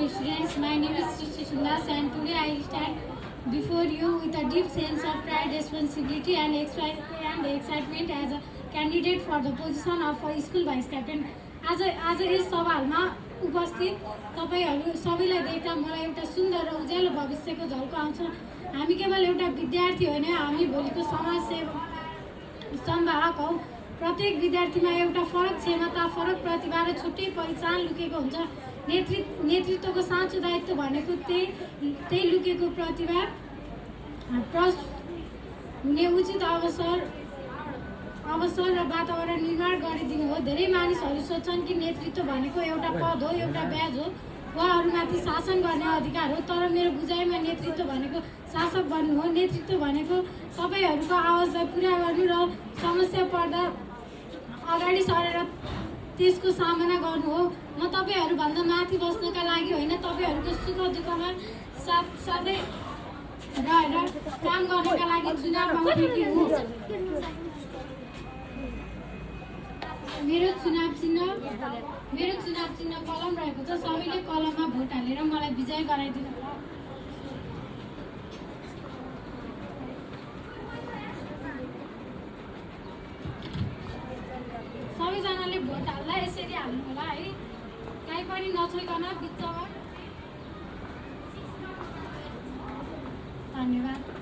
students, my name is Srishti Sundas and today I stand before you with a deep sense of pride, responsibility and excitement as a candidate for the position of a school vice captain. आज यस सवालमा उपस्थित तपाईहरु सबैलाई देख्दा मलाई एउटा सुन्दर र उज्यालो भविष्यको झल्को आउँछ। हामी केवल एउटा विद्यार्थी होइन, हामी भोलिको समाज संवाहक हौ। प्रत्येक विद्यार्थीमा एउटा फरक क्षमता, फरक प्रतिभा र छुट्टै पहिचान लुकेको हुन्छ। नेतृत्वको साँचो दायित्व भनेको त्यही लुकेको प्रतिभा हुने उचित अवसर र वातावरण निर्माण गरिदिनु हो। धेरै मानिसहरू सोच्छन् कि नेतृत्व भनेको एउटा पद हो, एउटा ब्याज हो वा अरूमाथि शासन गर्ने अधिकार हो, तर मेरो बुझाइमा नेतृत्व भनेको शासक बन्नु हो। नेतृत्व भनेको तपाईहरुको आवाजलाई पुरा गर्नु र समस्या पर्दा अगाडि सरेर त्यसको सामना गर्नु हो। म तपाईहरु भन्दा माथि बस्नका लागि होइन, तपाईहरुको सुख दुःखमा साथै रहेर काम गर्नका लागि चुनावमा उठेकी हुँ। मेरो चुनाव चिन्ह कलम रहेको छ। सबैले कलममा भोट हालेर मलाई विजय गराइदिनु होला। सबैजनाले भोट हाल्दा यसरी हाल्नु होला है, कहीँ पनि नछोइकन बिचमा। धन्यवाद।